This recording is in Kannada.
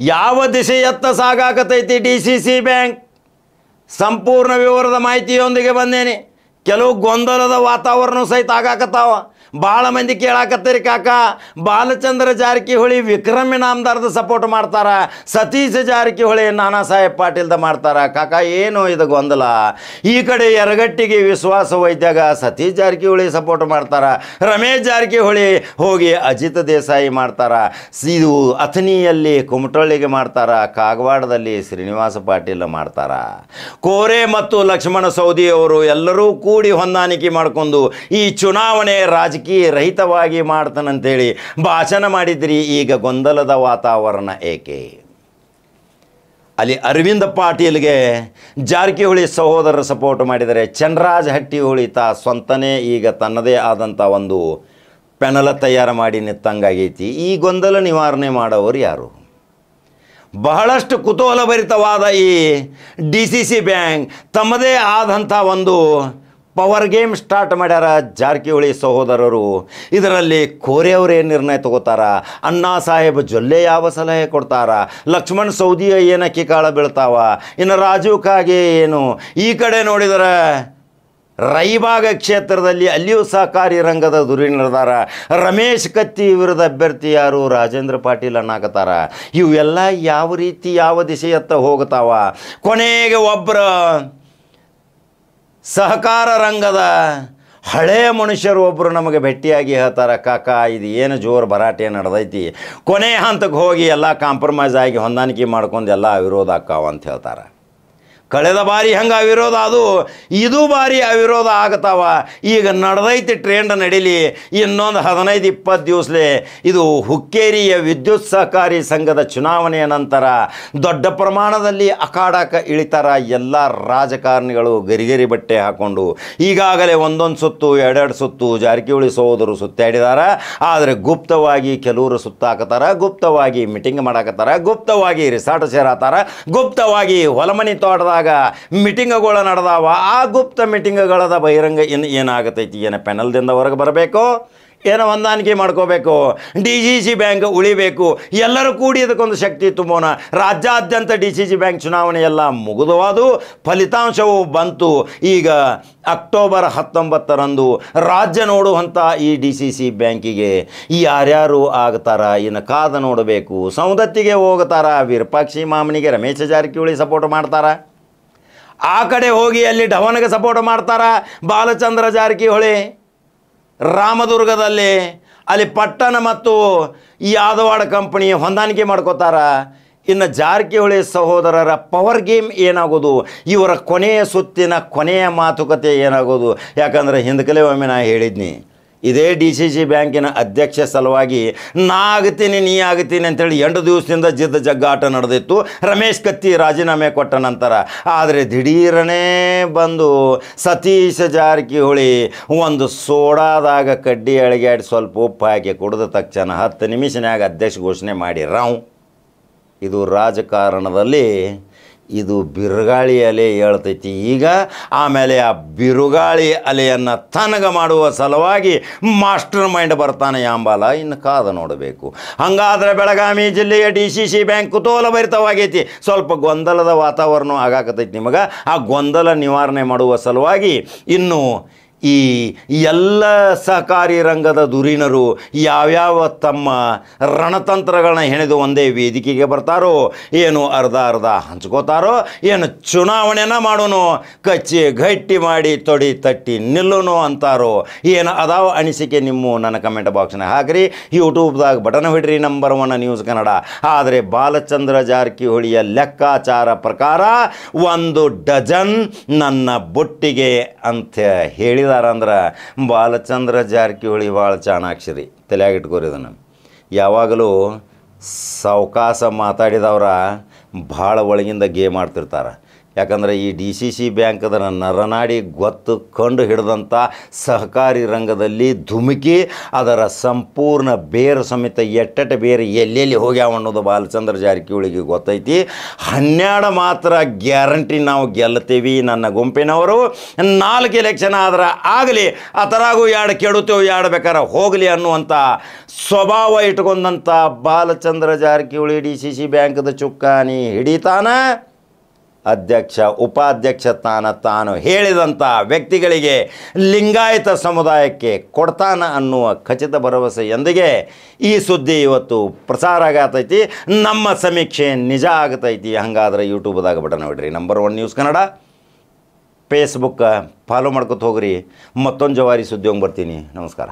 ಯಾವ ದಿಶೆಯತ್ತ ಸಾಗಾಕತೈತಿ ಡಿ ಸಿ ಸಿ ಬ್ಯಾಂಕ್ ಸಂಪೂರ್ಣ ವಿವರದ ಮಾಹಿತಿಯೊಂದಿಗೆ ಬಂದೇನೆ. ಕೆಲವು ಗೊಂದಲದ ವಾತಾವರಣ ಸಹಿತ ಆಗಾಕತ್ತಾವ. ಭಾಳ ಮಂದಿ ಕೇಳಾಕತ್ತೀರಿ ಕಾಕ, ಬಾಲಚಂದ್ರ ಜಾರಕಿಹೊಳಿ ವಿಕ್ರಮ್ ಇನಾಮದಾರ್ದ ಸಪೋರ್ಟ್ ಮಾಡ್ತಾರ, ಸತೀಶ್ ಜಾರಕಿಹೊಳಿ ನಾನಾ ಸಾಹೇಬ್ ಪಾಟೀಲ್ದ ಮಾಡ್ತಾರ. ಕಾಕ ಏನು ಇದು ಗೊಂದಲ? ಈ ಕಡೆ ಯರಗಟ್ಟಿಗೆ ವಿಶ್ವಾಸ ವೈದ್ಯಾಗ ಸತೀಶ್ ಜಾರಕಿಹೊಳಿ ಸಪೋರ್ಟ್ ಮಾಡ್ತಾರ, ರಮೇಶ್ ಜಾರಕಿಹೊಳಿ ಹೋಗಿ ಅಜಿತ್ ದೇಸಾಯಿ ಮಾಡ್ತಾರ, ಇದು ಅಥಣಿಯಲ್ಲಿ ಕುಮಟಳ್ಳಿಗೆ ಮಾಡ್ತಾರ, ಕಾಗವಾಡದಲ್ಲಿ ಶ್ರೀನಿವಾಸ ಪಾಟೀಲ್ ಮಾಡ್ತಾರ. ಕೋರೆ ಮತ್ತು ಲಕ್ಷ್ಮಣ ಸವದಿ ಅವರು ಎಲ್ಲರೂ ಕೂಡಿ ಹೊಂದಾಣಿಕೆ ಮಾಡಿಕೊಂಡು ಈ ಚುನಾವಣೆ ರಾಜಕೀಯ ರಹಿತವಾಗಿ ಮಾಡ್ತಾನಂತೇಳಿ ಭಾಷಣ ಮಾಡಿದ್ರಿ. ಈಗ ಗೊಂದಲದ ವಾತಾವರಣ ಏಕೆ? ಅಲ್ಲಿ ಅರವಿಂದ ಪಾಟೀಲ್ಗೆ ಜಾರಕಿಹೊಳಿ ಸಹೋದರರು ಸಪೋರ್ಟ್ ಮಾಡಿದರೆ, ಚನ್ನರಾಜ ಹಟ್ಟಿಹೊಳಿ ಸ್ವಂತನೇ ಈಗ ತನ್ನದೇ ಆದಂಥ ಒಂದು ಪೆನಲ ತಯಾರು ಮಾಡಿ ನಿತ್ತಂಗಾಗೈತಿ. ಈ ಗೊಂದಲ ನಿವಾರಣೆ ಮಾಡೋರು ಯಾರು? ಬಹಳಷ್ಟು ಕುತೂಹಲಭರಿತವಾದ ಈ ಡಿ ಸಿ ಸಿ ಬ್ಯಾಂಕ್ ತಮ್ಮದೇ ಆದಂಥ ಒಂದು ಪವರ್ ಗೇಮ್ ಸ್ಟಾರ್ಟ್ ಮಾಡ್ಯಾರ ಜಾರಕಿಹೊಳಿ ಸಹೋದರರು. ಇದರಲ್ಲಿ ಕೋರೆಯವರು ಏನು ನಿರ್ಣಯ ತಗೋತಾರ, ಅಣ್ಣಾ ಸಾಹೇಬ್ ಜೊಲ್ಲೆ ಯಾವ ಸಲಹೆ ಕೊಡ್ತಾರ, ಲಕ್ಷ್ಮಣ್ ಸವದಿಯ ಏನಕ್ಕೆ ಕಾಳ ಬೀಳ್ತಾವ, ಇನ್ನು ರಾಜೀವ್ ಕಾಗೆ ಏನು? ಈ ಕಡೆ ನೋಡಿದರೆ ರಾಯಬಾಗ ಕ್ಷೇತ್ರದಲ್ಲಿ ಅಲ್ಲಿಯೂ ಸಹಕಾರಿ ರಂಗದ ಧುರೀಣರಿದಾರ. ರಮೇಶ್ ಕತ್ತಿ ವಿರುದ್ಧ ಅಭ್ಯರ್ಥಿ ಯಾರು? ರಾಜೇಂದ್ರ ಪಾಟೀಲ್ ಅನ್ನಕತ್ತಾರ. ಇವೆಲ್ಲ ಯಾವ ರೀತಿ ಯಾವ ದಿಶೆಯತ್ತ ಹೋಗ್ತಾವ? ಕೊನೆಗೆ ಒಬ್ಬರ ಸಹಕಾರ ರಂಗದ ಹಳೆಯ ಮನುಷ್ಯರು ಒಬ್ಬರು ನಮಗೆ ಭೇಟಿಯಾಗಿ ಹೇಳ್ತಾರೆ, ಕಾಕ ಇದು ಏನು ಜೋರು ಭರಾಟೆ ನಡೆದೈತಿ, ಕೊನೆ ಹಂತಕ್ಕೆ ಹೋಗಿ ಎಲ್ಲ ಕಾಂಪ್ರಮೈಸ್ ಆಗಿ ಹೊಂದಾಣಿಕೆ ಮಾಡ್ಕೊಂಡು ಎಲ್ಲ ಅವಿರೋಧ ಆಕ್ಕಾವ ಅಂತ ಹೇಳ್ತಾರೆ. ಕಳೆದ ಬಾರಿ ಹಂಗೆ ಅವಿರೋಧ ಅದು, ಇದು ಬಾರಿ ಅವಿರೋಧ ಆಗತಾವ. ಈಗ ನಡೆದೈತಿ ಟ್ರೆಂಡ್ ನಡೀಲಿ, ಇನ್ನೊಂದು 15-20 ದಿವಸಲೇ ಇದು ಹುಕ್ಕೇರಿಯ ವಿದ್ಯುತ್ ಸಹಕಾರಿ ಸಂಘದ ಚುನಾವಣೆಯ ನಂತರ ದೊಡ್ಡ ಪ್ರಮಾಣದಲ್ಲಿ ಅಖಾಡಕ್ಕೆ ಇಳಿತಾರ ಎಲ್ಲ ರಾಜಕಾರಣಿಗಳು ಗರಿಗರಿ ಬಟ್ಟೆ ಹಾಕ್ಕೊಂಡು. ಈಗಾಗಲೇ ಒಂದೊಂದು ಸುತ್ತು 2-2 ಸುತ್ತು ಜಾರಕಿಹೊಳಿ ಸಹೋದರು ಸುತ್ತಾಡಿದಾರ. ಆದರೆ ಗುಪ್ತವಾಗಿ ಕೆಲವರು ಸುತ್ತಾಕತ್ತಾರ, ಗುಪ್ತವಾಗಿ ಮೀಟಿಂಗ್ ಮಾಡಾಕತ್ತಾರ, ಗುಪ್ತವಾಗಿ ರಿಸಾರ್ಟ್ ಸೇರಾತಾರ, ಗುಪ್ತವಾಗಿ ಹೊಲಮನಿ ತೋಟದಾಗ ಮೀಟಿಂಗ್ಗಳು ನಡೆದಾವ. ಆ ಗುಪ್ತ ಮೀಟಿಂಗ್ಗಳದ ಬಹಿರಂಗ ಏನಾಗತೈತಿ? ಏನು ಪೆನಲ್ದಿಂದ ಹೊರಗೆ ಬರಬೇಕು, ಏನೋ ಹೊಂದಾಣಿಕೆ ಮಾಡ್ಕೋಬೇಕು, ಡಿ ಸಿ ಸಿ ಬ್ಯಾಂಕ್ ಉಳಿಬೇಕು, ಎಲ್ಲರೂ ಕೂಡಿ ಅದಕ್ಕೊಂದು ಶಕ್ತಿ ತುಂಬೋಣ. ರಾಜ್ಯಾದ್ಯಂತ ಡಿ ಸಿ ಸಿ ಬ್ಯಾಂಕ್ ಚುನಾವಣೆ ಎಲ್ಲ ಮುಗಿದವಾದು, ಫಲಿತಾಂಶವು ಬಂತು. ಈಗ ಅಕ್ಟೋಬರ್ 19ರಂದು ರಾಜ್ಯ ನೋಡುವಂಥ ಈ ಡಿ ಸಿ ಸಿ ಬ್ಯಾಂಕಿಗೆ ಯಾರ್ಯಾರು ಆಗ್ತಾರ ಇನ್ನು ಕಾದ ನೋಡಬೇಕು. ಸೌದತ್ತಿಗೆ ಹೋಗ್ತಾರ, ವಿರೂಪಾಕ್ಷಿ ಮಾಮನಿಗೆ ರಮೇಶ್ ಜಾರಕಿಹೊಳಿ ಸಪೋರ್ಟ್ ಮಾಡ್ತಾರ. ಆ ಕಡೆ ಹೋಗಿ ಅಲ್ಲಿ ಢವನ್ಗೆ ಸಪೋರ್ಟ್ ಮಾಡ್ತಾರ ಬಾಲಚಂದ್ರ ಜಾರಕಿಹೊಳಿ. ರಾಮದುರ್ಗದಲ್ಲಿ ಅಲ್ಲಿ ಪಟ್ಟಣ ಮತ್ತು ಯಾದವಾಡ ಕಂಪನಿ ಹೊಂದಾಣಿಕೆ ಮಾಡ್ಕೋತಾರ. ಇನ್ನು ಜಾರಕಿಹೊಳಿ ಸಹೋದರರ ಪವರ್ ಗೇಮ್ ಏನಾಗೋದು, ಇವರ ಕೊನೆಯ ಸುತ್ತಿನ ಕೊನೆಯ ಮಾತುಕತೆ ಏನಾಗೋದು? ಯಾಕಂದರೆ ಹಿಂದಕಲೇ ಒಮ್ಮೆ ನಾ ಹೇಳಿದ್ನಿ, ಇದೇ ಡಿ ಸಿ ಸಿ ಬ್ಯಾಂಕಿನ ಅಧ್ಯಕ್ಷ ಸಲುವಾಗಿ ನಾ ಆಗ್ತೀನಿ ನೀ ಆಗ್ತೀನಿ ಅಂತೇಳಿ 8 ದಿವಸದಿಂದ ಜಿದ್ದ ಜಗ್ಗಾಟ ನಡೆದಿತ್ತು ರಮೇಶ್ ಕತ್ತಿ ರಾಜೀನಾಮೆ ಕೊಟ್ಟ ನಂತರ. ಆದರೆ ದಿಢೀರನೇ ಬಂದು ಸತೀಶ್ ಜಾರಕಿಹೊಳಿ ಒಂದು ಸೋಡಾದಾಗ ಕಡ್ಡಿ ಅಳಿಗಾಡಿ ಸ್ವಲ್ಪ ಉಪ್ಪು ಹಾಕಿ ಕುಡಿದ ತಕ್ಷಣ 10 ನಿಮಿಷನ್ಯಾಗ ಅಧ್ಯಕ್ಷ ಘೋಷಣೆ ಮಾಡಿರಾವ್. ಇದು ರಾಜಕಾರಣದಲ್ಲಿ ಇದು ಬಿರುಗಾಳಿ ಅಲೆ ಹೇಳ್ತೈತಿ ಈಗ. ಆಮೇಲೆ ಆ ಬಿರುಗಾಳಿ ಅಲೆಯನ್ನು ತನಗ ಮಾಡುವ ಸಲುವಾಗಿ ಮಾಸ್ಟರ್ ಮೈಂಡ್ ಬರ್ತಾನೆ ಯಾಂಬಾಲ. ಇನ್ನು ಕಾದ ನೋಡಬೇಕು. ಹಾಗಾದರೆ ಬೆಳಗಾವಿ ಜಿಲ್ಲೆಯ ಡಿ ಸಿ ಸಿ ಬ್ಯಾಂಕ್ ಕುತೂಹಲಭರಿತವಾಗೈತಿ. ಸ್ವಲ್ಪ ಗೊಂದಲದ ವಾತಾವರಣ ಆಗಾಕತೈತಿ ನಿಮಗೆ. ಆ ಗೊಂದಲ ನಿವಾರಣೆ ಮಾಡುವ ಸಲುವಾಗಿ ಇನ್ನು ಈ ಎಲ್ಲ ಸಹಕಾರಿ ರಂಗದ ಧುರೀಣರು ಯಾವ್ಯಾವ ತಮ್ಮ ರಣತಂತ್ರಗಳನ್ನ ಹೆಣೆದು ಒಂದೇ ವೇದಿಕೆಗೆ ಬರ್ತಾರೋ, ಏನು ಅರ್ಧ ಹಂಚ್ಕೋತಾರೋ, ಏನು ಚುನಾವಣೆನ ಮಾಡೋನು ಕಚ್ಚಿ ಗಟ್ಟಿ ಮಾಡಿ ತೊಡಿ ತಟ್ಟಿ ನಿಲ್ಲೋನು ಅಂತಾರೋ, ಏನು ಅದಾವ ಅನಿಸಿಕೆ ನಿಮ್ಮ ನನ್ನ ಕಮೆಂಟ್ ಬಾಕ್ಸ್ನ ಹಾಕ್ರಿ. ಯೂಟ್ಯೂಬ್ದಾಗ ಬಟನ್ ಹಿಡ್ರಿ ನಂಬರ್ 1 ನ್ಯೂಸ್ ಕನ್ನಡ. ಆದರೆ ಬಾಲಚಂದ್ರ ಜಾರಕಿಹೊಳಿಯ ಲೆಕ್ಕಾಚಾರ ಪ್ರಕಾರ 1 ಡಜನ್ ನನ್ನ ಬುಟ್ಟಿಗೆ ಅಂತ ಹೇಳಿದ ಅಂದ್ರೆ ಬಾಲಚಂದ್ರ ಜಾರಕಿಹೊಳಿ ಭಾಳ ಚಾಣಾಕ್ಷರಿ, ತಲೆಯಾಗಿಟ್ಕೋರಿ ಇದನ್ನು. ಯಾವಾಗಲೂ ಸಾವಕಾಶ ಮಾತಾಡಿದವ್ರ ಭಾಳ ಒಳಗಿಂದ ಗೇಮ್ ಆಡ್ತಿರ್ತಾರೆ. ಯಾಕಂದರೆ ಈ DCC ಬ್ಯಾಂಕ್ ಅದರ ನರನಾಡಿ ಗೊತ್ತು ಕಂಡು ಹಿಡಿದಂಥ ಸಹಕಾರಿ ರಂಗದಲ್ಲಿ ಧುಮುಕಿ ಅದರ ಸಂಪೂರ್ಣ ಬೇರು ಸಮೇತ ಎಟ್ಟೆಟ ಬೇರೆ ಎಲ್ಲೆಲ್ಲಿ ಹೋಗ್ಯಾವ ಅನ್ನೋದು ಬಾಲಚಂದ್ರ ಜಾರಕಿಹೊಳಿಗೆ ಗೊತ್ತೈತಿ. 12 ಮಾತ್ರ ಗ್ಯಾರಂಟಿ ನಾವು ಗೆಲ್ತೀವಿ ನನ್ನ ಗುಂಪಿನವರು. 4 ಎಲೆಕ್ಷನ್ ಆದ್ರೆ ಆಗಲಿ, ಅದರಾಗೂ 2 ಕೆಡುತ್ತೇವೆ, 2 ಬೇಕಾರೆ ಹೋಗಲಿ ಅನ್ನುವಂಥ ಸ್ವಭಾವ ಇಟ್ಕೊಂಡಂಥ ಬಾಲಚಂದ್ರ ಜಾರಕಿಹೊಳಿ DCC ಬ್ಯಾಂಕ್ದ ಚುಕ್ಕಾಣಿ ಹಿಡಿತಾನ. ಅಧ್ಯಕ್ಷ ಉಪಾಧ್ಯಕ್ಷ ತಾನು ಹೇಳಿದಂಥ ವ್ಯಕ್ತಿಗಳಿಗೆ ಲಿಂಗಾಯತ ಸಮುದಾಯಕ್ಕೆ ಕೊಡ್ತಾನ ಅನ್ನುವ ಖಚಿತ ಭರವಸೆಯೊಂದಿಗೆ ಈ ಸುದ್ದಿ ಇವತ್ತು ಪ್ರಸಾರ ಆಗತೈತಿ. ನಮ್ಮ ಸಮೀಕ್ಷೆ ನಿಜ ಆಗತೈತಿ. ಹಂಗಾದ್ರೆ ಯೂಟ್ಯೂಬ್ದಾಗ ಬಟನ್ ನೋಡ್ರಿ, number 1 news Kannada. Facebook follow ಮಾಡ್ಕೊತ ಹೋಗ್ರಿ. ಮತ್ತೊಂದು ಜವಾರಿ ಸುದ್ದಿ ಹೋಗಿ ಬರ್ತೀನಿ. ನಮಸ್ಕಾರ.